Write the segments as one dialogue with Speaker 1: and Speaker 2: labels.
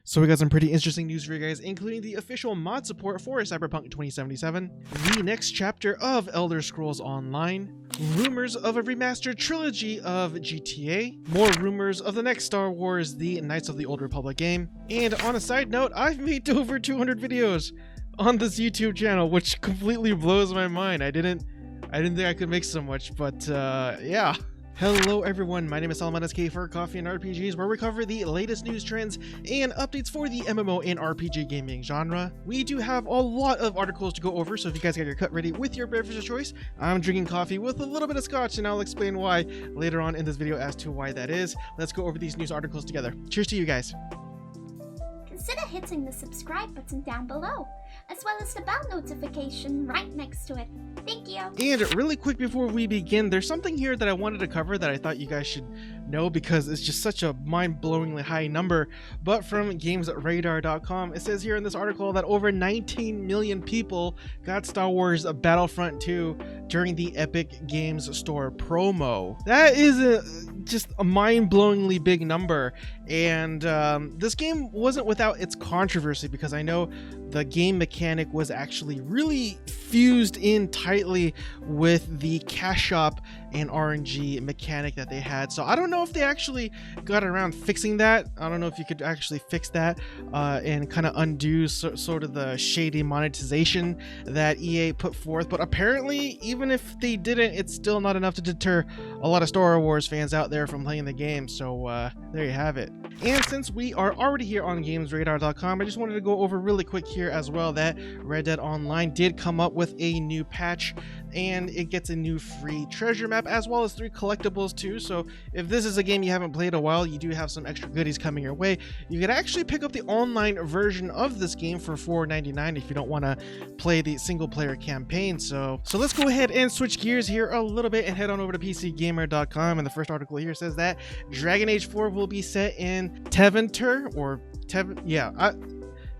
Speaker 1: So we got some pretty interesting news for you guys, including the official mod support for Cyberpunk 2077, the next chapter of Elder Scrolls Online, rumors of a remastered trilogy of GTA, more rumors of the next Star Wars The Knights of the Old Republic game, and on a side note, I've made over 200 videos on this YouTube channel, which completely blows my mind. I didn't think I could make so much, but yeah. Hello everyone, my name is Salman SK for Coffee and RPGs, where we cover the latest news trends and updates for the MMO and RPG gaming genre. We do have a lot of articles to go over, so if you guys got your cut ready with your beverage of choice, I'm drinking coffee with a little bit of scotch, and I'll explain why later on in this video as to why that is. Let's go over these news articles together. Cheers to you guys.
Speaker 2: Consider hitting the subscribe button down below, as well as the bell notification right next to it. Thank you.
Speaker 1: And really quick before we begin, there's something here that I wanted to cover that I thought you guys should know because it's just such a mind-blowingly high number. But from GamesRadar.com, it says here in this article that over 19 million people got Star Wars Battlefront 2 during the Epic Games Store promo. That is just a mind-blowingly big number, and this game wasn't without its controversy because I know the game mechanic was actually really fused in tightly with the cash shop and RNG mechanic that they had. So I don't know if they actually got around fixing that. I don't know if you could actually fix that and kind of undo sort of the shady monetization that EA put forth. But apparently, even if they didn't, it's still not enough to deter a lot of Star Wars fans out there from playing the game. So there you have it. And since we are already here on GamesRadar.com, I just wanted to go over really quick here as well that Red Dead Online did come up with a new patch, and it gets a new free treasure map as well as 3 collectibles too. So if this is a game you haven't played a while, you do have some extra goodies coming your way. You could actually pick up the online version of this game for $4.99 if you don't want to play the single player campaign. So let's go ahead and switch gears here a little bit and head on over to PCGamer.com, and the first article here says that Dragon Age 4 will be set in Tevinter, or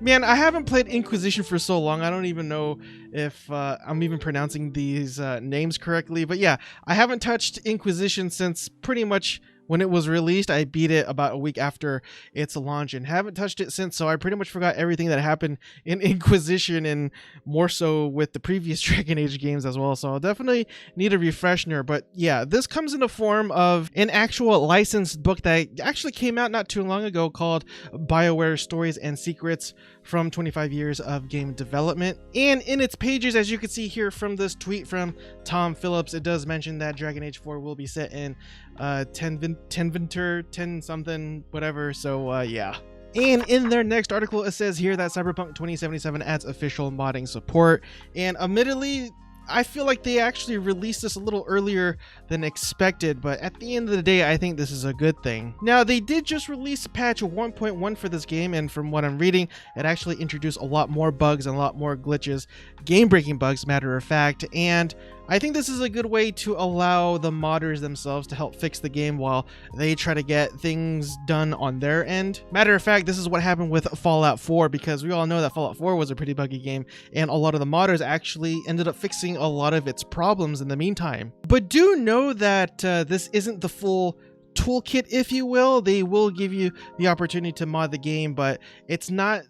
Speaker 1: Man, I haven't played Inquisition for so long, I don't even know if I'm even pronouncing these names correctly. But yeah, I haven't touched Inquisition since pretty much when it was released. I beat it about a week after its launch and haven't touched it since, so I pretty much forgot everything that happened in Inquisition, and more so with the previous Dragon Age games as well. So I'll definitely need a refresher. But yeah, this comes in the form of an actual licensed book that actually came out not too long ago called BioWare Stories and Secrets from 25 Years of Game Development. And in its pages, as you can see here from this tweet from Tom Phillips, it does mention that Dragon Age 4 will be set in Tevinter, 10 something, whatever. So yeah. And in their next article, it says here that Cyberpunk 2077 adds official modding support. And admittedly, I feel like they actually released this a little earlier than expected, but at the end of the day, I think this is a good thing. Now, they did just release patch 1.1 for this game, and from what I'm reading, it actually introduced a lot more bugs and a lot more glitches, game-breaking bugs, matter of fact, and I think this is a good way to allow the modders themselves to help fix the game while they try to get things done on their end. Matter of fact, this is what happened with Fallout 4, because we all know that Fallout 4 was a pretty buggy game, and a lot of the modders actually ended up fixing a lot of its problems in the meantime. But do know that this isn't the full toolkit, if you will. They will give you the opportunity to mod the game, but it's not...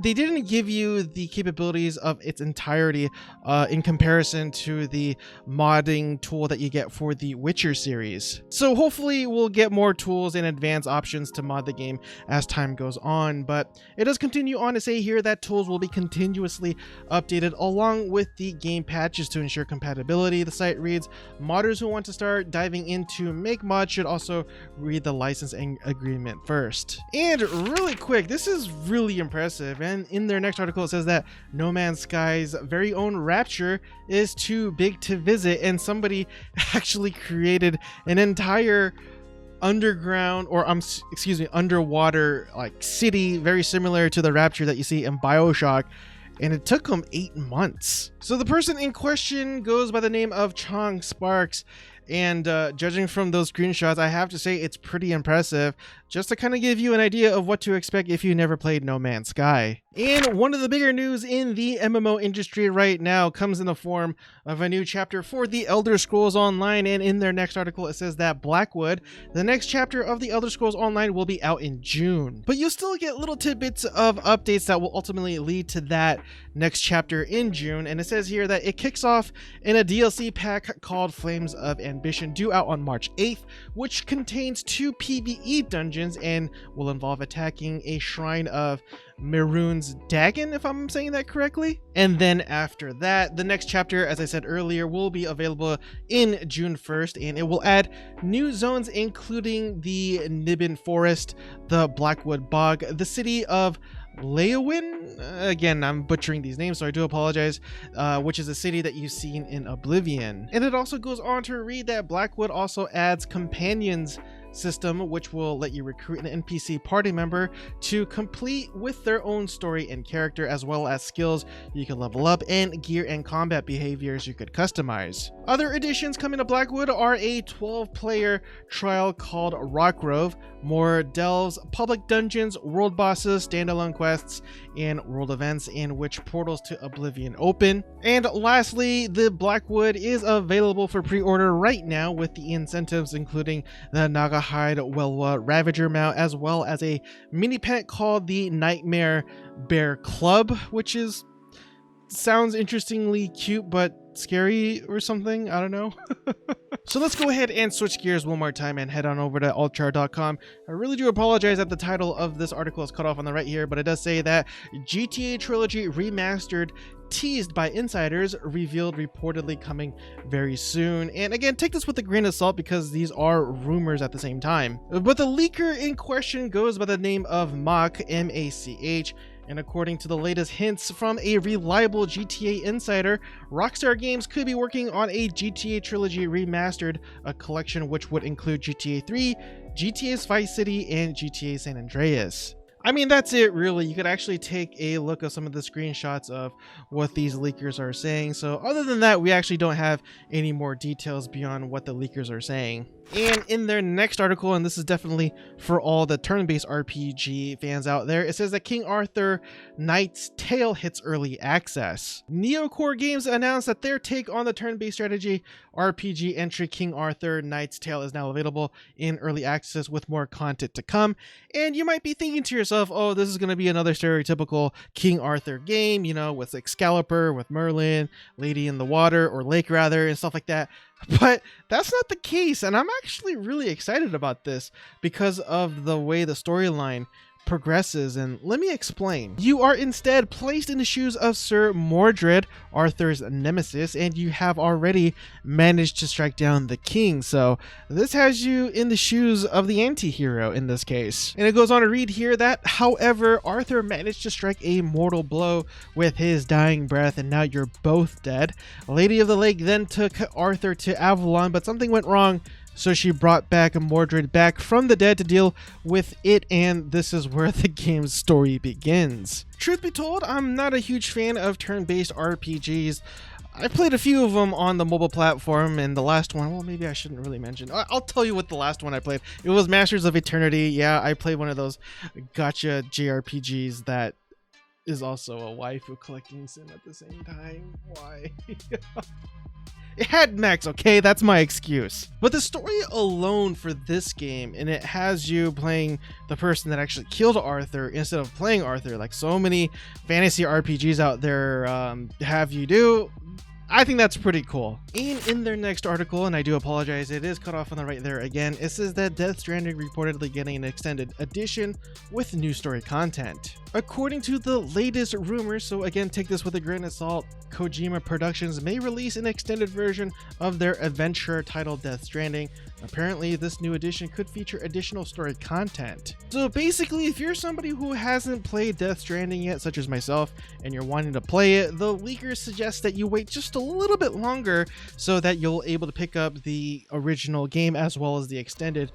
Speaker 1: they didn't give you the capabilities of its entirety in comparison to the modding tool that you get for the Witcher series. So hopefully we'll get more tools and advanced options to mod the game as time goes on, but it does continue on to say here that tools will be continuously updated along with the game patches to ensure compatibility. The site reads, modders who want to start diving into make mod should also read the licensing agreement first. And really quick, this is really impressive. And in their next article, it says that No Man's Sky's very own Rapture is too big to visit, and somebody actually created an entire underground, or underwater like city very similar to the Rapture that you see in BioShock, and it took them 8 months. So the person in question goes by the name of Chong Sparks, and judging from those screenshots, I have to say it's pretty impressive, just to kind of give you an idea of what to expect if you never played No Man's Sky. And one of the bigger news in the MMO industry right now comes in the form of a new chapter for the Elder Scrolls Online, and in their next article it says that Blackwood, the next chapter of the Elder Scrolls Online, will be out in June. But you'll still get little tidbits of updates that will ultimately lead to that next chapter in June, and it says here that it kicks off in a DLC pack called Flames of Ambition, due out on March 8th, which contains 2 PvE dungeons and will involve attacking a shrine of Mehrunes Dagon, if I'm saying that correctly. And then after that, the next chapter, as I said earlier, will be available in June 1st, and it will add new zones including the Nibbin Forest, the Blackwood Bog, the city of Leowin, again I'm butchering these names so I do apologize, which is a city that you've seen in Oblivion. And it also goes on to read that Blackwood also adds companions system, which will let you recruit an NPC party member to complete with their own story and character, as well as skills you can level up and gear and combat behaviors you could customize. Other additions coming to Blackwood are a 12-player trial called Rockgrove, more delves, public dungeons, world bosses, standalone quests, and world events in which portals to Oblivion open. And lastly, the Blackwood is available for pre-order right now with the incentives including the Nagahide Welwa Ravager mount, as well as a mini pet called the Nightmare Bear Club, which sounds interestingly cute but scary or something, I don't know. So let's go ahead and switch gears one more time and head on over to ArcheAge.com. I really do apologize that the title of this article is cut off on the right here, but it does say that GTA Trilogy Remastered, teased by insiders, revealed reportedly coming very soon. And again, take this with a grain of salt because these are rumors at the same time. But the leaker in question goes by the name of Mach, M-A-C-H, and according to the latest hints from a reliable GTA insider, Rockstar Games could be working on a GTA Trilogy Remastered, a collection which would include GTA 3, GTA Vice City, and GTA San Andreas. I mean, that's it really. You could actually take a look at some of the screenshots of what these leakers are saying. So other than that, we actually don't have any more details beyond what the leakers are saying. And in their next article, and this is definitely for all the turn-based RPG fans out there, it says that King Arthur Knight's Tale hits early access. Neocore Games announced that their take on the turn-based strategy RPG entry King Arthur Knight's Tale is now available in early access with more content to come. And you might be thinking to yourself, oh, this is going to be another stereotypical King Arthur game, you know, with Excalibur, with Merlin, Lady in the Water, or Lake rather, and stuff like that. But that's not the case, and I'm actually really excited about this because of the way the storyline progresses, and let me explain. You are instead placed in the shoes of Sir Mordred, Arthur's nemesis, and you have already managed to strike down the king, so this has you in the shoes of the anti-hero in this case. And it goes on to read here that, however, Arthur managed to strike a mortal blow with his dying breath, and now you're both dead. Lady of the Lake then took Arthur to Avalon, but something went wrong, so she brought back Mordred back from the dead to deal with it, and this is where the game's story begins. Truth be told, I'm not a huge fan of turn-based RPGs. I played a few of them on the mobile platform, and the last one, well, maybe I shouldn't really mention. I'll tell you what the last one I played. It was Masters of Eternity. Yeah, I played one of those gacha JRPGs that is also a waifu collecting sim at the same time. Why? It had mechs, okay? That's my excuse. But the story alone for this game, and it has you playing the person that actually killed Arthur instead of playing Arthur, like so many fantasy RPGs out there have you do, I think that's pretty cool. And in their next article, and I do apologize, it is cut off on the right there again, it says that Death Stranding reportedly getting an extended edition with new story content. According to the latest rumors, so again, take this with a grain of salt, Kojima Productions may release an extended version of their adventure titled Death Stranding. Apparently, this new edition could feature additional story content. So basically, if you're somebody who hasn't played Death Stranding yet, such as myself, and you're wanting to play it, the leakers suggest that you wait just a little bit longer so that you'll able to pick up the original game as well as the extended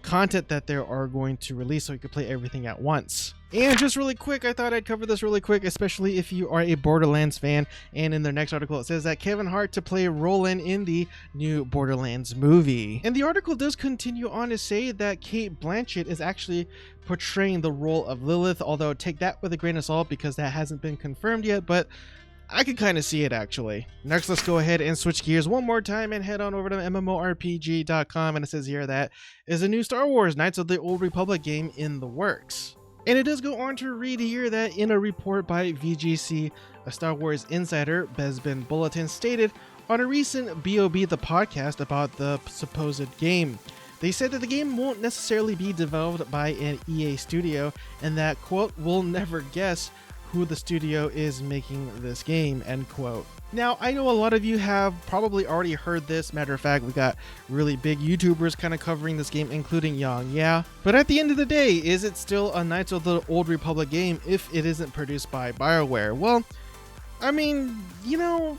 Speaker 1: content that they are going to release, so you can play everything at once. And just really quick, I thought I'd cover this really quick, especially if you are a Borderlands fan. And in their next article, it says that Kevin Hart to play Roland in the new Borderlands movie. And the article does continue on to say that Cate Blanchett is actually portraying the role of Lilith, although take that with a grain of salt because that hasn't been confirmed yet, but I could kind of see it actually. Next, let's go ahead and switch gears one more time and head on over to MMORPG.com, and it says here that is a new Star Wars Knights of the Old Republic game in the works. And it does go on to read here that in a report by VGC, a Star Wars insider, Bespin Bulletin, stated on a recent BOB the podcast about the supposed game. They said that the game won't necessarily be developed by an EA studio and that, quote, we'll never guess who the studio is making this game, end quote. Now, I know a lot of you have probably already heard this. Matter of fact, we got really big YouTubers kind of covering this game, including Yang, yeah. But at the end of the day, is it still a Knights of the Old Republic game if it isn't produced by BioWare? Well, I mean, you know,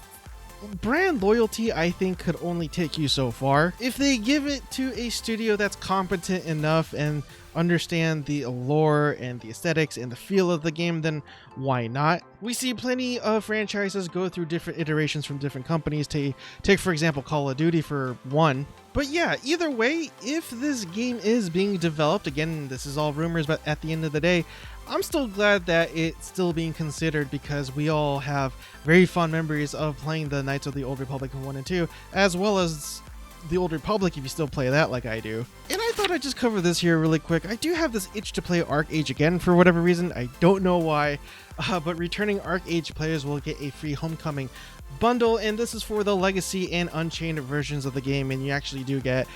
Speaker 1: brand loyalty, I think, could only take you so far. If they give it to a studio that's competent enough and understand the lore and the aesthetics and the feel of the game, then why not? We see plenty of franchises go through different iterations from different companies. Take for example Call of Duty for one. But yeah, either way, if this game is being developed, again, this is all rumors, but at the end of the day, I'm still glad that it's still being considered because we all have very fond memories of playing the Knights of the Old Republic 1 and 2, as well as the Old Republic if you still play that like I do. And I thought I'd just cover this here really quick. I do have this itch to play ArcheAge again for whatever reason. I don't know why, but returning ArcheAge players will get a free Homecoming bundle, and this is for the Legacy and Unchained versions of the game, and you actually do get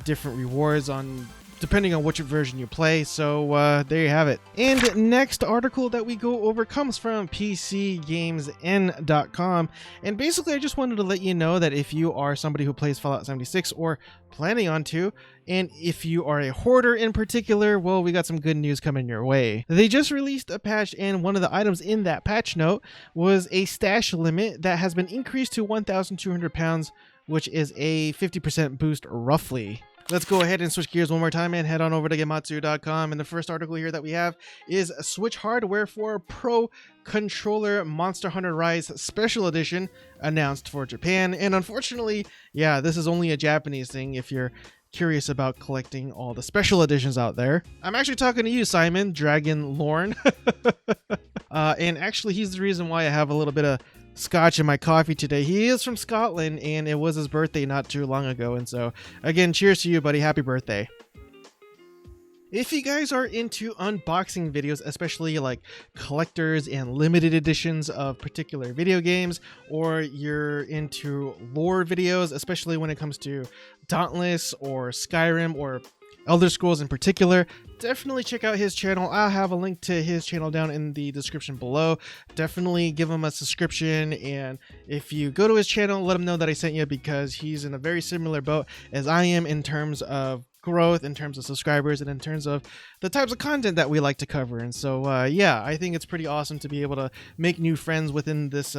Speaker 1: different rewards on depending on which version you play. So there you have it. And next article that we go over comes from PCGamesN.com, and basically I just wanted to let you know that if you are somebody who plays Fallout 76 or planning on to, and if you are a hoarder in particular, well, we got some good news coming your way. They just released a patch, and one of the items in that patch note was a stash limit that has been increased to 1,200 pounds, which is a 50% boost roughly. Let's go ahead and switch gears one more time and head on over to Gematsu.com. And the first article here that we have is Switch Hardware for Pro Controller Monster Hunter Rise Special Edition announced for Japan. And unfortunately, yeah, this is only a Japanese thing if you're curious about collecting all the special editions out there. I'm actually talking to you, Simon, Dragon Lorne. And actually, he's the reason why I have a little bit of scotch in my coffee today. He is from Scotland, and it was his birthday not too long ago, and so again, cheers to you, buddy. Happy birthday. If you guys are into unboxing videos, especially like collectors and limited editions of particular video games, or you're into lore videos, especially when it comes to Dauntless or Skyrim or Elder Scrolls in particular, definitely check out his channel. I'll have a link to his channel down in the description below. Definitely give him a subscription, and if you go to his channel, let him know that I sent you, because he's in a very similar boat as I am in terms of growth, in terms of subscribers, and in terms of the types of content that we like to cover. And so yeah, I think it's pretty awesome to be able to make new friends within this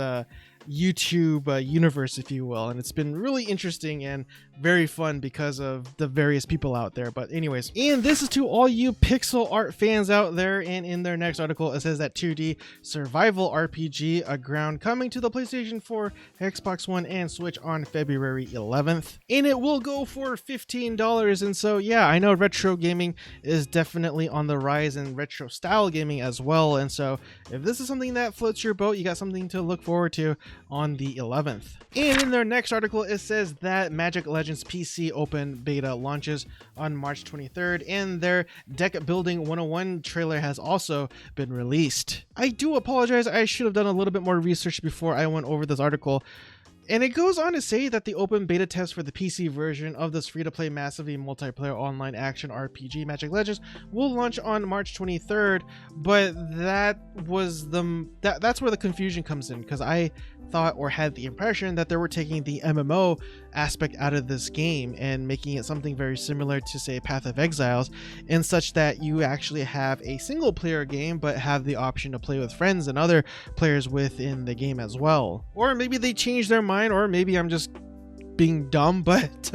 Speaker 1: YouTube universe, if you will, and it's been really interesting and very fun because of the various people out there. But anyways, and this is to all you pixel art fans out there, and in their next article it says that 2D survival RPG Aground coming to the PlayStation 4, Xbox One, and Switch on February 11th, and it will go for $15. And so yeah, I know retro gaming is definitely on the rise, and retro style gaming as well, and so if this is something that floats your boat, you got something to look forward to on the 11th. And in their next article it says that Magic Legends PC open beta launches on March 23rd, and their Deckbuilding 101 trailer has also been released. I do apologize, I should have done a little bit more research before I went over this article. And it goes on to say that the open beta test for the PC version of this free-to-play massively multiplayer online action RPG Magic Legends will launch on March 23rd, but that's where the confusion comes in, because I thought or had the impression that they were taking the MMO aspect out of this game and making it something very similar to, say, Path of Exiles, in such that you actually have a single player game but have the option to play with friends and other players within the game as well. Or maybe they changed their mind, or maybe I'm just being dumb, but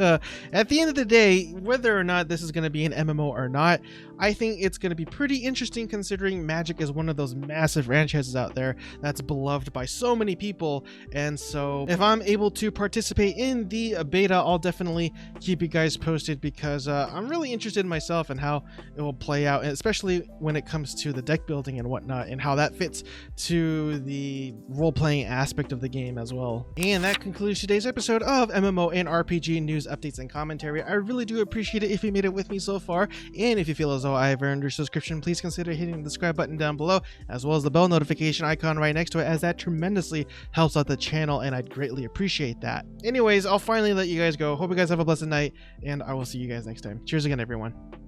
Speaker 1: at the end of the day, whether or not this is going to be an MMO or not, I think it's going to be pretty interesting considering Magic is one of those massive franchises out there that's beloved by so many people. And so if I'm able to participate in the beta, I'll definitely keep you guys posted, because I'm really interested myself in how it will play out, and especially when it comes to the deck building and whatnot, and how that fits to the role-playing aspect of the game as well. And that concludes today's episode of MMO and RPG news, updates, and commentary. I really do appreciate it if you made it with me so far, and if you feel as though I have earned your subscription, please consider hitting the subscribe button down below, as well as the bell notification icon right next to it, as that tremendously helps out the channel, and I'd greatly appreciate that. Anyways, I'll finally let you guys go. Hope you guys have a blessed night, and I will see you guys next time. Cheers again, everyone.